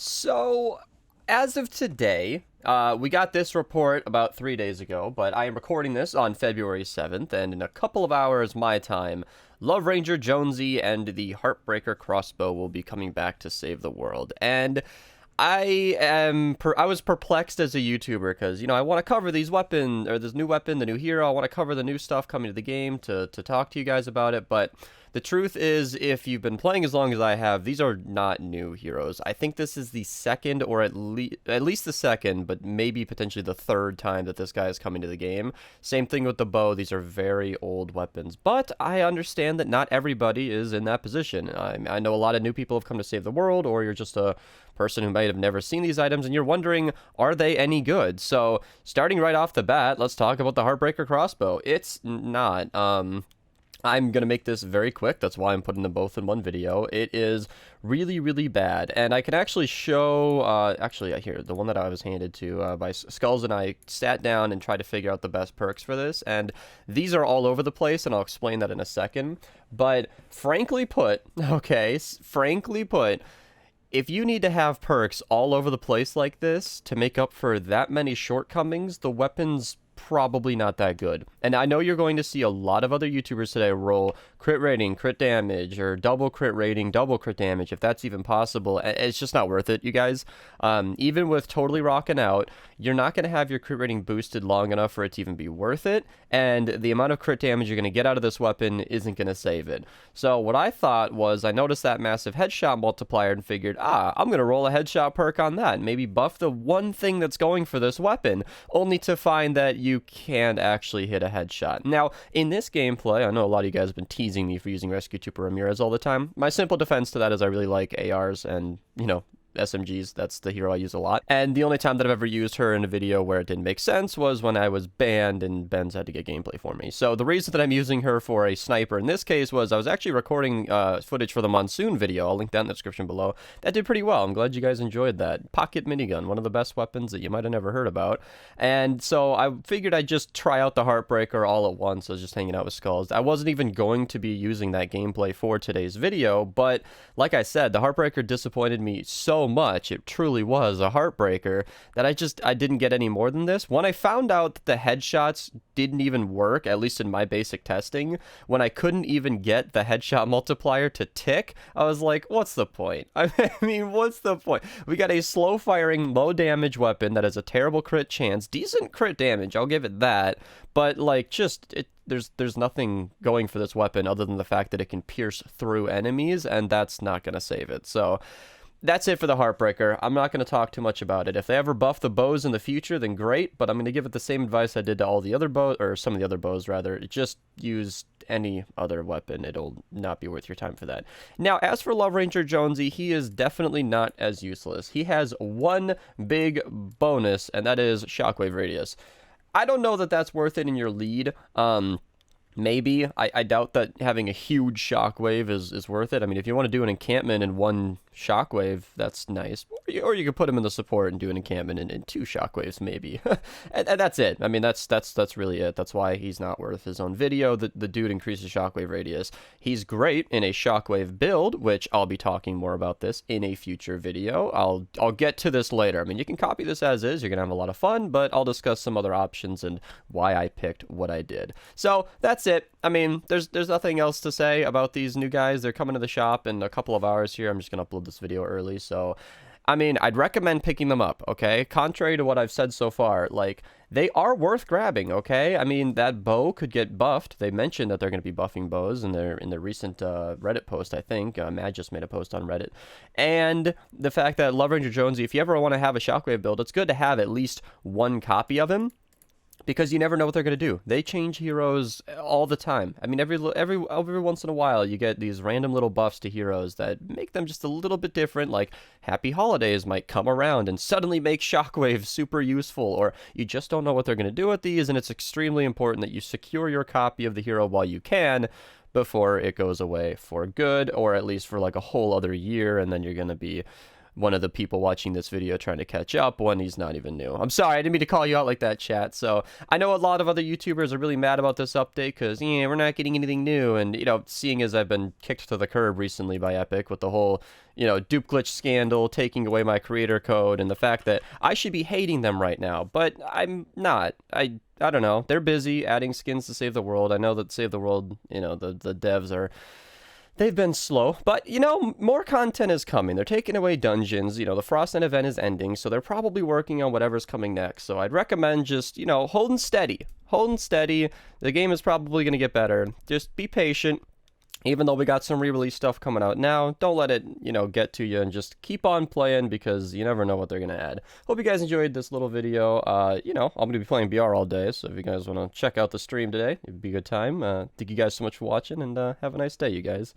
So, as of today, we got this report about 3 days ago, but I am recording this on February 7th, and in a couple of hours, my time, Love Ranger Jonesy and the Heartbreaker Crossbow will be coming back to save the world. And I was perplexed as a YouTuber because, I want to cover these weapons, or this new weapon, the new hero. I want to cover the new stuff coming to the game to talk to you guys about it, but the truth is, if you've been playing as long as I have, these are not new heroes. I think this is the second, or at least the second, but maybe potentially the third time that this guy is coming to the game. Same thing with the bow. These are very old weapons, but I understand that not everybody is in that position. I know a lot of new people have come to save the world, or you're just a person who might have never seen these items and you're wondering, are they any good? So starting right off the bat, let's talk about the Heartbreaker Crossbow. It's not. I'm going to make this very quick. That's why I'm putting them both in one video. It is really, really bad. And I can actually show, here, the one that I was handed to by Skulls and I sat down and tried to figure out the best perks for this. And these are all over the place, and I'll explain that in a second. But frankly put, if you need to have perks all over the place like this to make up for that many shortcomings, the weapon's probably not that good. And I know you're going to see a lot of other YouTubers today roll crit rating, crit damage, or double crit rating, double crit damage, if that's even possible. It's just not worth it, you guys. Even with totally rocking out, you're not going to have your crit rating boosted long enough for it to even be worth it, and the amount of crit damage you're going to get out of this weapon isn't going to save it. So what I thought was, I noticed that massive headshot multiplier and figured, I'm going to roll a headshot perk on that, and maybe buff the one thing that's going for this weapon, only to find that you can't actually hit a headshot. Now, in this gameplay, I know a lot of you guys have been teasing me for using Rescue Trooper Ramirez all the time. My simple defense to that is I really like ARs and, SMGs. That's the hero I use a lot. And the only time that I've ever used her in a video where it didn't make sense was when I was banned and Benz had to get gameplay for me. So the reason that I'm using her for a sniper in this case was I was actually recording footage for the Monsoon video. I'll link that in the description below. That did pretty well. I'm glad you guys enjoyed that. Pocket minigun, one of the best weapons that you might have never heard about. And so I figured I'd just try out the Heartbreaker all at once. I was just hanging out with Skulls. I wasn't even going to be using that gameplay for today's video, but like I said, the Heartbreaker disappointed me so much. It truly was a heartbreaker that I didn't get any more than this. When I found out that the headshots didn't even work, at least in my basic testing, when I couldn't even get the headshot multiplier to tick, I was like, what's the point? I mean, what's the point? We got a slow firing, low damage weapon that has a terrible crit chance, decent crit damage, I'll give it that, but like there's nothing going for this weapon other than the fact that it can pierce through enemies, and that's not going to save it. So that's it for the Heartbreaker. I'm not going to talk too much about it. If they ever buff the bows in the future, then great, but I'm going to give it the same advice I did to all the other bows, or some of the other bows, rather. Just use any other weapon. It'll not be worth your time for that. Now, as for Love Ranger Jonesy, he is definitely not as useless. He has one big bonus, and that is Shockwave Radius. I don't know that that's worth it in your lead. Maybe. I doubt that having a huge shockwave is worth it. I mean, if you want to do an encampment in one shockwave, that's nice. Or you could put him in the support and do an encampment in two shockwaves, maybe. and that's it. I mean, that's really it. That's why he's not worth his own video. The dude increases shockwave radius. He's great in a shockwave build, which I'll be talking more about this in a future video. I'll get to this later. I mean, you can copy this as is. You're going to have a lot of fun, but I'll discuss some other options and why I picked what I did. So that's it. I mean, there's nothing else to say about these new guys. They're coming to the shop in a couple of hours here. I'm just going to upload this video early, so I mean, I'd recommend picking them up, okay? Contrary to what I've said so far, like, they are worth grabbing, okay? I mean, that bow could get buffed. They mentioned that they're going to be buffing bows in their recent Reddit post, I think. Matt just made a post on Reddit. And the fact that Love Ranger Jonesy, if you ever want to have a shockwave build, it's good to have at least one copy of him, because you never know what they're going to do. They change heroes all the time. I mean, every once in a while, you get these random little buffs to heroes that make them just a little bit different, like Happy Holidays might come around and suddenly make Shockwave super useful, or you just don't know what they're going to do with these, and it's extremely important that you secure your copy of the hero while you can, before it goes away for good, or at least for like a whole other year, and then you're going to be one of the people watching this video trying to catch up when he's not even new. I'm sorry, I didn't mean to call you out like that, chat. So I know a lot of other YouTubers are really mad about this update because, yeah, we're not getting anything new. And, you know, seeing as I've been kicked to the curb recently by Epic with the whole, you know, dupe glitch scandal, taking away my creator code, and the fact that I should be hating them right now, but I'm not. I don't know. They're busy adding skins to Save the World. I know that Save the World, you know, the devs are... They've been slow, but, you know, more content is coming. They're taking away dungeons. You know, the Frostnet event is ending, so they're probably working on whatever's coming next. So I'd recommend just, you know, holding steady. Holding steady. The game is probably going to get better. Just be patient. Even though we got some re-release stuff coming out now, don't let it, you know, get to you, and just keep on playing because you never know what they're going to add. Hope you guys enjoyed this little video. You know, I'm going to be playing BR all day, so if you guys want to check out the stream today, it'd be a good time. Thank you guys so much for watching, and have a nice day, you guys.